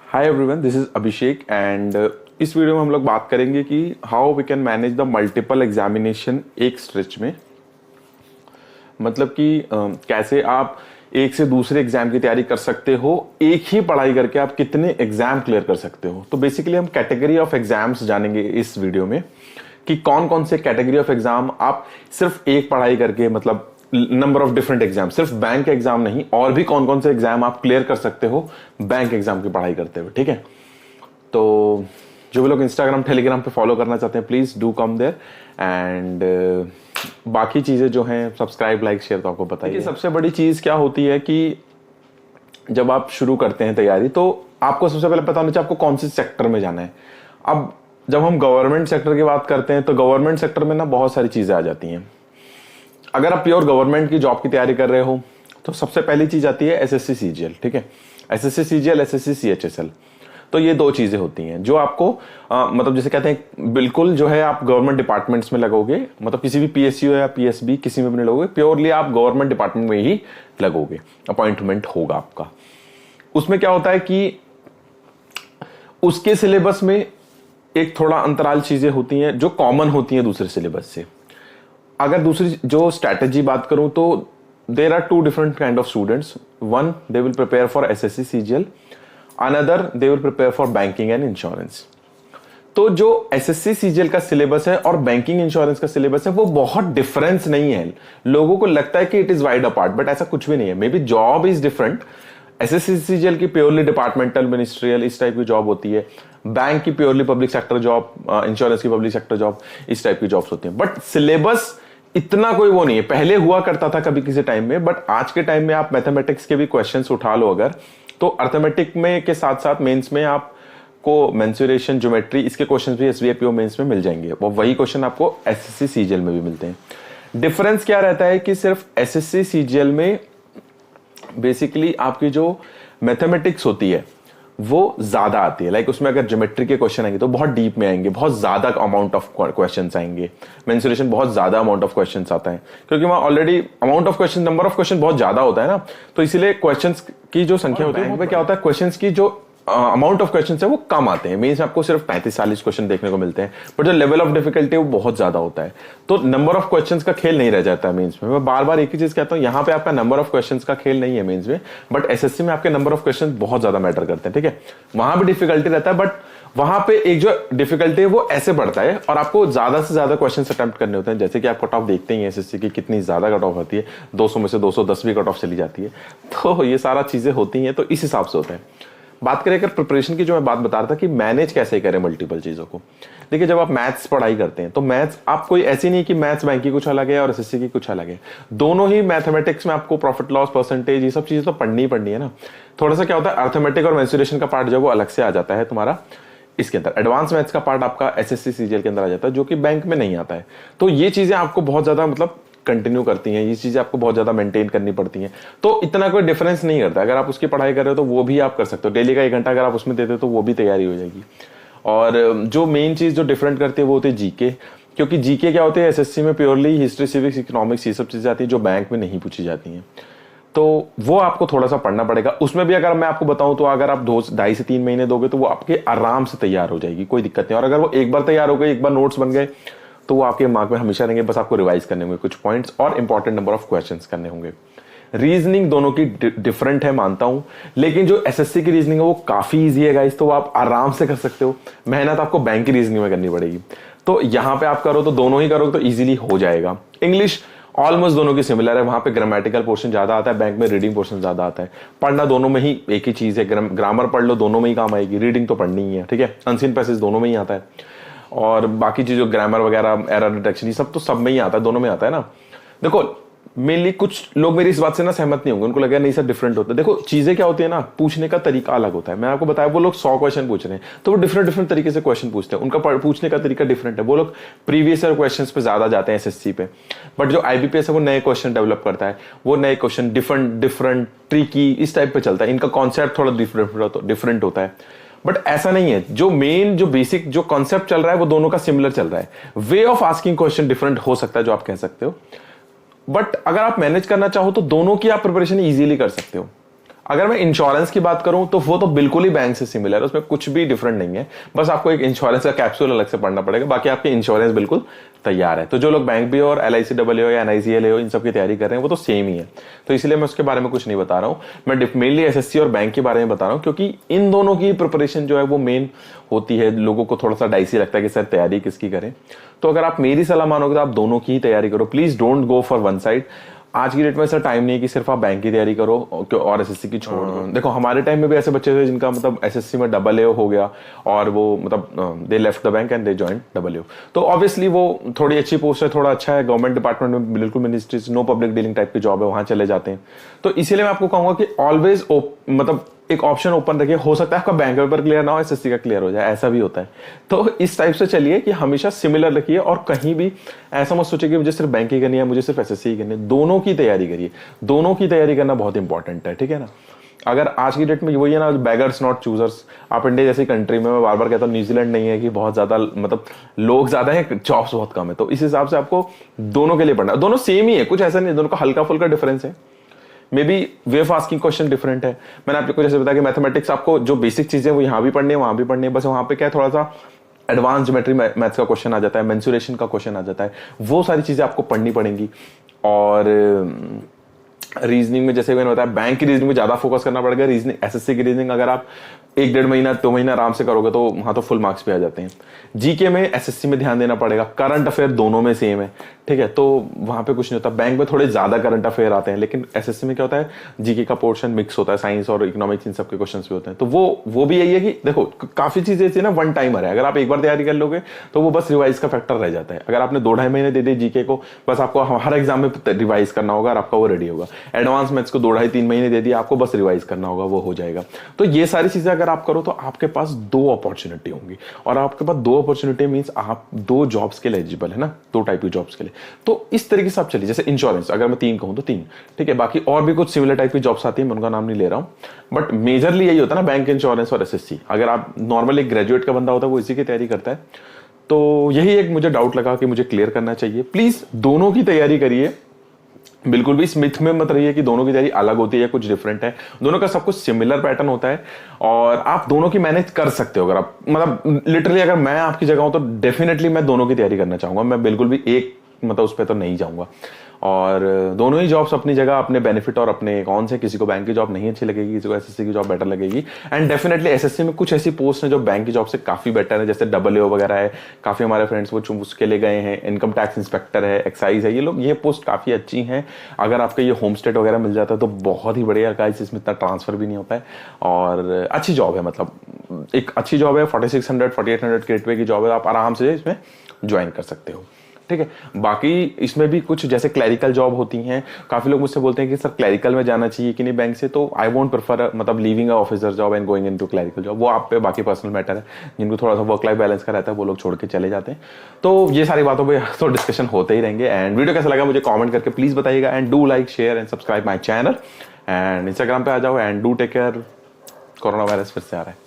Hi everyone, this is Abhishek and इस video में हम लोग बात करेंगे कि how we can manage the multiple examination एक स्ट्रेच में। मतलब कि कैसे आप एक से दूसरे एग्जाम की तैयारी कर सकते हो, एक ही पढ़ाई करके आप कितने एग्जाम क्लियर कर सकते हो। तो बेसिकली हम कैटेगरी ऑफ एग्जाम्स जानेंगे इस वीडियो में कि कौन कौन से कैटेगरी ऑफ एग्जाम आप सिर्फ एक पढ़ाई करके, मतलब नंबर ऑफ डिफरेंट एग्जाम, सिर्फ बैंक एग्जाम नहीं, और भी कौन कौन से एग्जाम आप क्लियर कर सकते हो बैंक एग्जाम की पढ़ाई करते हुए। ठीक है, तो जो भी लोग इंस्टाग्राम टेलीग्राम पे फॉलो करना चाहते हैं, please do come there and बाकी चीजें जो हैं सब्सक्राइब, लाइक, शेयर तो आपको बताइए। सबसे बड़ी चीज क्या होती है कि जब आप शुरू करते हैं तैयारी, तो आपको सबसे पहले पता होना चाहिए आपको कौन से सेक्टर में जाना है। अब जब हम गवर्नमेंट सेक्टर की बात करते हैं तो गवर्नमेंट सेक्टर में ना बहुत सारी चीजें आ जाती हैं। अगर आप प्योर गवर्नमेंट की जॉब की तैयारी कर रहे हो तो सबसे पहली चीज आती है एसएससी सीजीएल। ठीक है, एसएससी सीजीएल, एसएससी सीएचएसएल। तो ये दो चीजें होती हैं जो आपको मतलब जैसे कहते हैं बिल्कुल जो है आप गवर्नमेंट डिपार्टमेंट्स में लगोगे, मतलब किसी भी पीएसयू या पीएसबी किसी में भी नहीं लगोगे, प्योरली आप गवर्नमेंट डिपार्टमेंट में ही लगोगे, अपॉइंटमेंट होगा आपका। उसमें क्या होता है कि उसके सिलेबस में एक थोड़ा अंतराल चीजें होती हैं जो कॉमन होती हैं दूसरे सिलेबस से। अगर दूसरी जो स्ट्रैटेजी बात करूं तो there are two different kind of students. One, they will prepare for SSC CGL, another they will prepare for banking and insurance. तो जो एसएससी सीजीएल का सिलेबस है और बैंकिंग इंश्योरेंस का सिलेबस है वो बहुत डिफरेंस नहीं है। लोगों को लगता है कि it is wide apart, but ऐसा कुछ भी नहीं है। May be job is different. SSC CGL की प्योरली डिपार्टमेंटल, मिनिस्ट्रियल, इस टाइप की जॉब होती है। बैंक की purely public sector job, insurance की पब्लिक सेक्टर जॉब, इस टाइप की जॉब्स होती हैं। बट सिलेबस इतना कोई वो नहीं है। पहले हुआ करता था कभी किसी टाइम में, बट आज के टाइम में आप मैथमेटिक्स के भी क्वेश्चंस उठा लो अगर, तो अर्थमेटिक में के साथ साथ मेंस में आपको मेंसुरेशन, ज्योमेट्री, इसके क्वेश्चंस भी एसवीआईपीओ मेंस में मिल जाएंगे। वो वही क्वेश्चन आपको एसएससी सीजीएल में भी मिलते हैं। डिफरेंस क्या रहता है कि सिर्फ एसएससी सीजीएल में बेसिकली आपकी जो मैथमेटिक्स होती है वो ज्यादा आती है। लाइक उसमें अगर ज्योमेट्री के क्वेश्चन आएंगे तो बहुत डीप में आएंगे, बहुत ज्यादा अमाउंट ऑफ क्वेश्चंस आएंगे। मेंसुरेशन बहुत ज्यादा अमाउंट ऑफ क्वेश्चंस आता है क्योंकि वहां already amount of question, number of question बहुत ज्यादा होता है ना, तो इसीलिए क्वेश्चंस की जो संख्या होती है वहां पे क्या होता है, क्वेश्चंस की जो अमाउंट ऑफ क्वेश्चन है वो कम आते हैं। मीन्स आपको सिर्फ 35-40 क्वेश्चन देखने को मिलते हैं, बट जो लेवल ऑफ डिफिकल्टी है वो बहुत ज्यादा होता है। तो नंबर ऑफ क्वेश्चंस का खेल नहीं रह जाता है मेंस में। मैं बार बार एक ही चीज कहता हूं, यहाँ पे आपका नंबर ऑफ क्वेश्चंस का खेल नहीं है मेंस में, बट एसएससी में आपके नंबर ऑफ क्वेश्चन बहुत ज्यादा मैटर करते हैं। ठीक है, वहां भी डिफिकल्टी रहता है, बट वहां पे एक जो डिफिकल्टी है वो ऐसे बढ़ता है और आपको ज्यादा से ज्यादा क्वेश्चन अटेम्प्ट करने होते हैं। जैसे कि आप कट ऑफ देखते ही एसएससी की कितनी ज्यादा कट ऑफ होती है, 200 में से 210 भी कट ऑफ चली जाती है। तो ये सारा चीजें होती हैं, तो इस हिसाब से होता है। बात करें अगर प्रिपरेशन की, जो मैं बात बता रहा था कि मैनेज कैसे करें मल्टीपल चीजों को। देखिए, जब आप मैथ्स पढ़ाई करते हैं तो मैथ्स आप कोई ऐसी नहीं कि मैथ्स बैंक की कुछ अलग है और एसएससी की कुछ अलग है। दोनों ही मैथमेटिक्स में आपको प्रॉफिट लॉस, परसेंटेज, ये सब चीजें तो पढ़नी ही पढ़नी है ना। थोड़ा सा क्या होता है, अर्थमेटिक और मेंसुरेशन का पार्ट जो वो अलग से आ जाता है तुम्हारा इसके अंदर। एडवांस मैथ्स का पार्ट आपका एसएससी सीजीएल के अंदर आ जाता है, जो कि बैंक में नहीं आता है। तो ये चीजें आपको बहुत ज्यादा मतलब कंटिन्यू करती हैं, ये चीजें आपको बहुत ज्यादा मेंटेन करनी पड़ती हैं। तो इतना कोई डिफरेंस नहीं करता। अगर आप उसकी पढ़ाई कर रहे हो तो वो भी आप कर सकते हो। डेली का 1 घंटा अगर आप उसमें देते हो तो वो भी तैयारी हो जाएगी। और जो मेन चीज जो डिफरेंट करती है वो होती है जीके। क्योंकि जीके क्या होते हैं, एसएससी में प्योरली हिस्ट्री, सिविक्स, इकोनॉमिक्स, ये सब चीजें आती है जो बैंक में नहीं पूछी जाती हैं। तो वो आपको थोड़ा सा पढ़ना पड़ेगा। उसमें भी अगर मैं आपको बताऊं तो अगर आप 2.5 से 3 महीने दोगे तो वो आपके आराम से तैयार हो जाएगी, कोई दिक्कत नहीं। और अगर वो एक बार तैयार हो गई, एक बार नोट्स बन गए, तो वो आपके दिमाग में हमेशा रहेंगे। बस आपको रिवाइज करने होंगे कुछ पॉइंट्स और इंपॉर्टेंट नंबर ऑफ क्वेश्चंस करने होंगे। रीजनिंग दोनों की डिफरेंट है मानता हूं, लेकिन जो एसएससी की रीजनिंग है वो काफी इजी है गाइस, तो वो आप आराम से कर सकते हो। मेहनत आपको बैंक की रीजनिंग में करनी पड़ेगी। तो यहां पे आप करो तो दोनों ही करो तो इजीली हो जाएगा। इंग्लिश ऑलमोस्ट दोनों की सिमिलर है। वहां पे ग्रामेटिकल पोर्शन ज्यादा आता है, बैंक में रीडिंग पोर्शन ज्यादा आता है। पढ़ना दोनों में ही एक ही चीज है, ग्रामर पढ़ लो, दोनों में ही काम आएगी। रीडिंग तो पढ़नी ही है, ठीक है। अनसीन पैसेज दोनों में ही आता है, और बाकी चीजों ग्रामर वगैरह, एरर डिटेक्शन, ये सब तो सब में ही आता है, दोनों में आता है ना। देखो, मेनली कुछ लोग मेरी इस बात से ना सहमत नहीं होंगे, उनको लगेगा नहीं सर डिफरेंट होता है। देखो, चीजें क्या होती है ना, पूछने का तरीका अलग होता है। मैं आपको बताया, वो लोग 100 क्वेश्चन पूछ रहे हैं तो वो डिफरेंट तरीके से क्वेश्चन पूछते हैं, उनका पूछने का तरीका डिफरेंट है। वो लोग प्रीवियस ईयर क्वेश्चंस पे ज्यादा जाते हैं एसएससी पे, बट जो आईबीपीएस है वो नए क्वेश्चन डेवलप करता है, वो नए क्वेश्चन डिफरेंट ट्रिकी इस टाइप पे चलता है। इनका कॉन्सेप्ट थोड़ा डिफरेंट होता है, बट ऐसा नहीं है। जो मेन जो बेसिक जो कॉन्सेप्ट चल रहा है वो दोनों का सिमिलर चल रहा है। Way of asking question different हो सकता है जो आप कह सकते हो, बट अगर आप मैनेज करना चाहो तो दोनों की आप प्रिपरेशन इजीली कर सकते हो। अगर मैं इंश्योरेंस की बात करूं तो वो तो बिल्कुल ही बैंक से सिमिलर है, उसमें कुछ भी डिफरेंट नहीं है, बस आपको एक इंश्योरेंस का कैप्सूल अलग से पढ़ना पड़ेगा, बाकी आपकी इंश्योरेंस बिल्कुल तैयार है। तो जो लोग बैंक भी और LIC डब्ल्यू या NICL हो इन सब की तैयारी कर रहे हैं वो तो सेम ही है, तो इसलिए मैं उसके बारे में कुछ नहीं बता रहा हूं। मैं मेनली SSC और बैंक के बारे में बता रहा हूं, क्योंकि इन दोनों की प्रिपरेशन जो है वो मेन होती है। लोगों को थोड़ा सा डाइसी लगता है कि सर तैयारी किसकी करें, तो अगर आप मेरी सलाह मानोगे तो आप दोनों की ही तैयारी करो। Please don't go for one side. आज की डेट में ऐसा टाइम नहीं है कि सिर्फ आप बैंक की तैयारी करो और SSC की छोड़ दो। देखो हमारे टाइम में भी ऐसे बच्चे थे जिनका मतलब SSC में AA हो गया और वो मतलब they left the bank and they join AA। तो ऑब्वियसली वो थोड़ी अच्छी पोस्ट है, थोड़ा अच्छा है, गवर्नमेंट डिपार्टमेंट में बिल्कुल ministries no public dealing type की जॉब है, वहां चले जाते हैं। तो इसीलिए मैं आपको कहूंगा कि ऑलवेज मतलब एक ऑप्शन ओपन रखिए, हो सकता है आपका बैंक पेपर क्लियर ना हो, SSC का क्लियर हो जाए, ऐसा भी होता है। तो इस टाइप से चलिए कि हमेशा सिमिलर रखिए और कहीं भी ऐसा मत सोचिए कि मुझे सिर्फ बैंक ही करनी है, मुझे सिर्फ SSC ही करनी है। दोनों की तैयारी करिए, दोनों की तैयारी करना बहुत इंपॉर्टेंट है, ठीक है ना। अगर आज की डेट में वही है ना, बैगर्स नॉट चूजर्स। आप इंडिया जैसी कंट्री में, मैं बार बार कहता हूँ, न्यूजीलैंड नहीं है कि बहुत ज्यादा मतलब लोग ज्यादा है, जॉब्स बहुत कम है, तो इस हिसाब से आपको दोनों के लिए पढ़ना। दोनों सेम ही है, कुछ ऐसा नहीं, दोनों का हल्का फुल्का डिफरेंस है, may be way of asking question different है। मैंने आपको जैसे बताया कि मैथमेटिक्स आपको जो बेसिक चीजें वो यहाँ भी पढ़नी है वहां भी पढ़नी है, बस वहां पे क्या है थोड़ा सा एडवांस ज्योमेट्री मैथ्स का क्वेश्चन आ जाता है, मेंसुरेशन का क्वेश्चन आ जाता है, वो सारी चीजें आपको पढ़नी पड़ेंगी। और रीजनिंग में जैसे मैंने बताया, बैंक की रीजनिंग में ज्यादा फोकस करना पड़ेगा। रीजनिंग SSC की रीजनिंग अगर आप 1-1.5 महीना 2 महीना आराम से करोगे तो वहां तो फुल मार्क्स भी आ जाते हैं। GK में SSC में ध्यान देना पड़ेगा, करंट अफेयर दोनों में सेम है, ठीक है, तो वहां पे कुछ नहीं होता। बैंक में थोड़े ज्यादा करंट अफेयर आते हैं, लेकिन SSC में क्या होता है, GK का पोर्शन मिक्स होता है, साइंस और इकोनॉमिक्स इन सब के क्वेश्चन भी होते हैं। तो वो भी यही है कि देखो काफी चीजें ऐसी ना वन टाइमर है, अगर आप एक बार तैयारी कर लोगे तो वो बस रिवाइज का फैक्टर रह जाता है। अगर आपने 2-2.5 महीने दे दिए GK को, बस आपको हर एग्जाम में रिवाइज करना होगा और आपका वो रेडी होगा। एडवांस मैथ्स को 2-2.5-3 महीने दे दिए, आपको बस रिवाइज करना होगा, वो हो जाएगा। तो ये सारी चीजें अगर आप करो तो आपके पास 2 अपॉर्चुनिटी होंगी, और आपके पास 2 अपॉर्चुनिटी मींस आप 2 जॉब्स के लिए एलिजिबल है ना, 2 टाइप की जॉब्स के लिए। तो इस तरीके से आप चलिए, जैसे इंश्योरेंस अगर मैं 3 कहूं तो 3, ठीक है, बाकी और भी कुछ सिमिलर टाइप की जॉब्स आती है, मैं उनका नाम नहीं ले रहा हूं, बट मेजरली यही होता है ना, बैंक, इंश्योरेंस और SSC। अगर आप नॉर्मली ग्रेजुएट का बंदा होता है वो इसी की तैयारी करता है। तो यही एक मुझे डाउट लगा कि मुझे क्लियर करना चाहिए। प्लीज दोनों की तैयारी करिए, बिल्कुल भी इस मिथ में मत रहिए कि दोनों की तैयारी अलग होती है, कुछ डिफरेंट है। दोनों का सब कुछ सिमिलर पैटर्न होता है और आप दोनों की मैनेज कर सकते हो। अगर आप मतलब लिटरली अगर मैं आपकी जगह हूं तो डेफिनेटली मैं दोनों की तैयारी करना चाहूंगा, मैं बिल्कुल भी एक मतलब उस पर तो नहीं जाऊंगा। और दोनों ही जॉब्स अपनी जगह, अपने बेनिफिट और अपने कौन से, किसी को बैंक की जॉब नहीं अच्छी लगेगी, किसी को SSC की जॉब बेटर लगेगी। एंड डेफिनेटली SSC में कुछ ऐसी पोस्ट हैं जो बैंक की जॉब से काफी बेटर है, जैसे AA वगैरह है, काफी हमारे फ्रेंड्स वो उसके लिए गए हैं, इनकम टैक्स इंस्पेक्टर है, एक्साइज है, ये लोग, ये पोस्ट काफी अच्छी हैं। अगर आपका ये होम स्टेट वगैरह मिल जाता है तो बहुत ही बढ़िया, गाइस इसमें इतना ट्रांसफर भी नहीं होता है और अच्छी जॉब है, मतलब एक अच्छी जॉब है। 4600-4800 गेटवे की जॉब है, आप आराम से इसमें ज्वाइन कर सकते हो, ठीक है। बाकी इसमें भी कुछ जैसे क्लैरिकल जॉब होती हैं, काफी लोग मुझसे बोलते हैं कि सर क्लैरिकल में जाना चाहिए कि नहीं बैंक से, तो आई वोंट प्रेफर मतलब leaving a officer job and going into clerical job, वो आप पे बाकी पर्सनल मैटर है। जिनको थोड़ा सा वर्क लाइफ बैलेंस का रहता है वो लोग छोड़ के चले जाते हैं। तो ये सारी बातों पे तो डिस्कशन होते ही रहेंगे। एंड वीडियो कैसा लगा मुझे कॉमेंट करके प्लीज बताइएगा, and do like, share and subscribe my channel, and Instagram पे आ जाओ, and do take care. Corona virus फिर से आ रहा है।